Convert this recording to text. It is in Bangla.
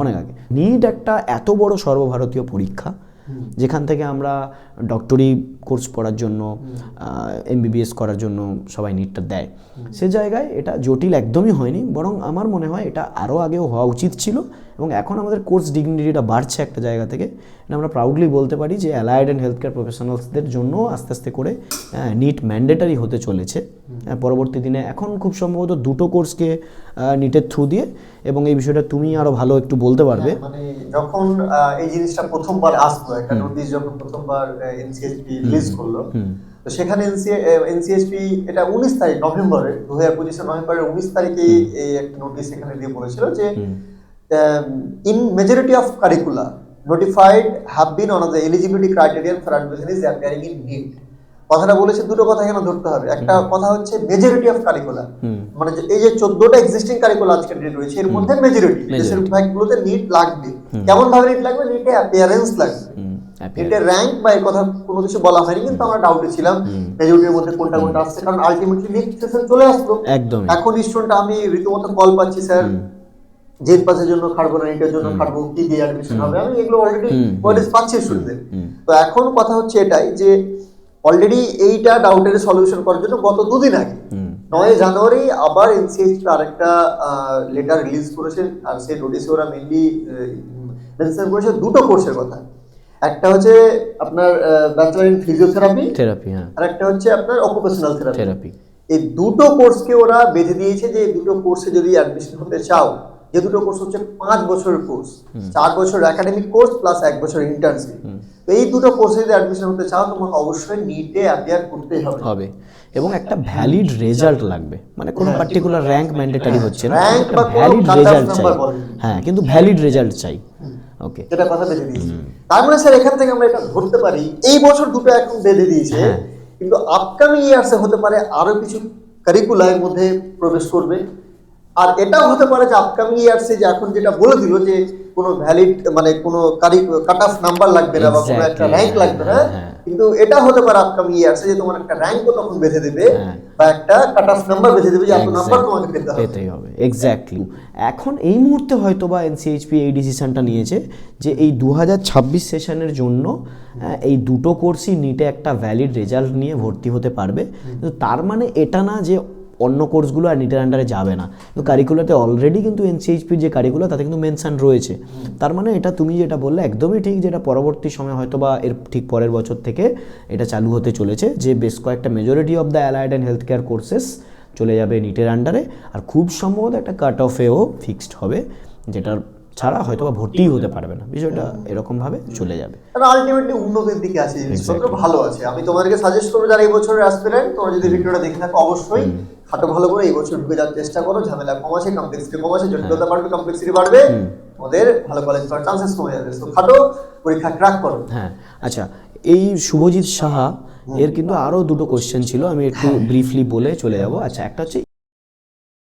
অনেক আগে। নিট একটা এত বড় সর্বভারতীয় পরীক্ষা যেখান থেকে আমরা ডক্টরি কোর্স পড়ার জন্য, এমবিবিএস করার জন্য সবাই নিটটা দেয়, সে জায়গায় এটা জটিল একদমই হয়নি, বরং আমার মনে হয় এটা আরও আগেও হওয়া উচিত ছিল। এবং এখন আমাদের কোর্স ডিগনিটিটা বাড়ছে একটা জায়গা থেকে, আমরা প্রাউডলি বলতে পারি যে অ্যালায়েড অ্যান্ড হেলথ কেয়ার প্রফেশনালসদের জন্য আস্তে আস্তে করে নিট ম্যান্ডেটারি হতে চলেছে পরবর্তী দিনে। এখন খুব সম্ভবত 2টো কোর্সকে নিটের থ্রু দিয়ে, এবং এই বিষয়টা তুমি আরো ভালো একটু বলতে পারবে। মানে যখন এই জিনিসটা প্রথমবার আসলো, একটা নোটিশ যখন প্রথমবার এনসিএসপি রিলিজ করলো, তো সেখানে এনসিএসপি এটা 19 তারিখ নভেম্বরের 2025 নভেম্বরের 19 তারিখেই এই একটা নোটিশ এখানে দিয়ে বলেছিল যে in majority of curricula notified have been one of the eligibility criterion for admission is appearing in NEET। কথাটা বলেছে, দুটো কথা এখানে ধরতে হবে। একটা কথা হচ্ছে মেজরিটি অফ কারিকুলা, মানে এই যে 14টা এক্সিস্টিং কারিকুলা আজকে ডেট রয়েছে এর মধ্যে মেজরিটি দেশের বিভাগগুলোতে নিট লাগবে। কেমন ভাবে নিট লাগবে? নিটে অ্যাপিয়ারেন্স লাগবে, নিটের র‍্যাঙ্ক বা এই কথা কোনো কিছু বলা হয়নি, কিন্তু আমরা ডাউটে ছিলাম মেজরিটির মধ্যে কোনটা কোনটা আসছে, কারণ আলটিমেটলি নিট সেশন চলে আসলো একদম। এখন স্টুডেন্ট আমি রীতিমতো কল পাচ্ছি, স্যার জেড পাসের জন্য খাটবো না, এটার জন্য খাটবো, কি দিয়ে অ্যাডমিশন হবে, আমি এগুলো অলরেডি নোটিস পাচ্ছি স্টুডেন্টদের। তো এখন কথা হচ্ছে এটাই যে অলরেডি এইটা ডাউটের সলিউশন করার জন্য গত 2 দিন আগে 9 জানুয়ারি আবার এনসিএইচপি আরেকটা লেটার রিলিজ করেছে, আর সেই নোটিসে ওরা মেইনলি মেনশন করেছে 2টো কোর্সের কথা। একটা হচ্ছে আপনার ব্যাচেলর ইন ফিজিওথেরাপি, আর একটা হচ্ছে আপনার অকুপেশনাল থেরাপি। এই 2টো কোর্সকে ওরা বেঁধে দিয়েছে যে এই 2টো কোর্সে যদি অ্যাডমিশন হতে চাও, যে 2টো কোর্স হচ্ছে 5 বছরের কোর্স, 4 বছর একাডেমিক কোর্স প্লাস 1 বছর ইন্টার্নশিপ, তো এই 2টো কোর্সে যদি অ্যাডমিশন হতে চাও তোমাকে অবশ্যই নিটে অ্যাপিয়ার করতেই হবে এবং একটা ভ্যালিড রেজাল্ট লাগবে, মানে কোনো পার্টিকুলার র‍্যাঙ্ক ম্যান্ডেটরি হচ্ছে না, একটা ভ্যালিড রেজাল্ট চাই। হ্যাঁ, কিন্তু ভ্যালিড রেজাল্ট চাই। ওকে, এটা কথা বেঁধে দিয়েছে। তার মানে স্যার এখান থেকে আমরা এটা ধরতে পারি এই বছর 2টো এখন বেঁধে দিয়েছে, কিন্তু আপকামিং ইয়ার্সে হতে পারে আরো কিছু কারিকুলার মধ্যে প্রবেশ করবে। আর এটাও হতে পারে যে আপকামিং ইয়ার্সে যে এখন যেটা বলে দিল যে কোনো ভ্যালিড মানে কোনো কাট অফ নাম্বার লাগবে না বা কোনো একটা র‍্যাঙ্ক লাগবে না, কিন্তু এটা হতে পারে আপকামিং ইয়ার্সে যে তোমার একটা র‍্যাঙ্কও তখন বেঁধে দেবে বা একটা কাট অফ নাম্বার বেঁধে দেবে যে এত নাম্বার তোমাকে পেতে হবে। এক্স্যাক্টলি। এখন এই মুহূর্তে হয়তো বা এনসিএইচপি এই ডিসিশনটা নিয়েছে যে এই 2026 সেশনের জন্য এই 2টো কোর্সই নিটে একটা ভ্যালিড রেজাল্ট নিয়ে ভর্তি হতে পারবে, কিন্তু তার মানে এটা না যে অন্য কোর্সগুলো আর নিটের আন্ডারে যাবে না। কিন্তু কারিকুলাতে অলরেডি কিন্তু এনসিএইচপির যে কারিকুলার তাতে কিন্তু মেনশন রয়েছে। তার মানে এটা তুমি যেটা বললে একদমই ঠিক, যেটা পরবর্তী সময় হয়তো বা এর ঠিক পরের বছর থেকে এটা চালু হতে চলেছে, যে বেশ কয়েকটা majority of the allied and health care courses চলে যাবে নিটের আন্ডারে, আর খুব সম্ভবত একটা কাট অফেও ফিক্সড হবে, যেটার ছাড়া হয়তো বা ভর্তি হতে পারবে না। বিষয়টা এরকম ভাবে চলে যাবে, তাহলে আলটিমেটলি উন্নতির দিকে আছে, জিনিসপত্র ভালো আছে। আমি তোমাদেরকে সাজেস্ট করবো যারা এই বছরের অ্যাসপিরেন্ট, তোমরা যদি ভিডিওটা দেখে থাকো অবশ্যই খাটো ভালো করে এই বছর ঢুকে যাওয়ার চেষ্টা করো। ঝামেলা কম আছে, কমপ্লেক্সিটি কম আছে, জটিলতা বাড়বে, কমপ্লেক্সিটি বাড়বে, ওদের ভালো কলেজ পাওয়ার চান্সেস কমে যাবে। তো খাটো পরীক্ষা ক্র্যাক করো। হ্যাঁ, আচ্ছা, এই শুভজিৎ সাহা এর কিন্তু আরো 2টো কোশ্চেন ছিল, আমি একটু ব্রিফলি বলে চলে যাবো। আচ্ছা, একটা হচ্ছে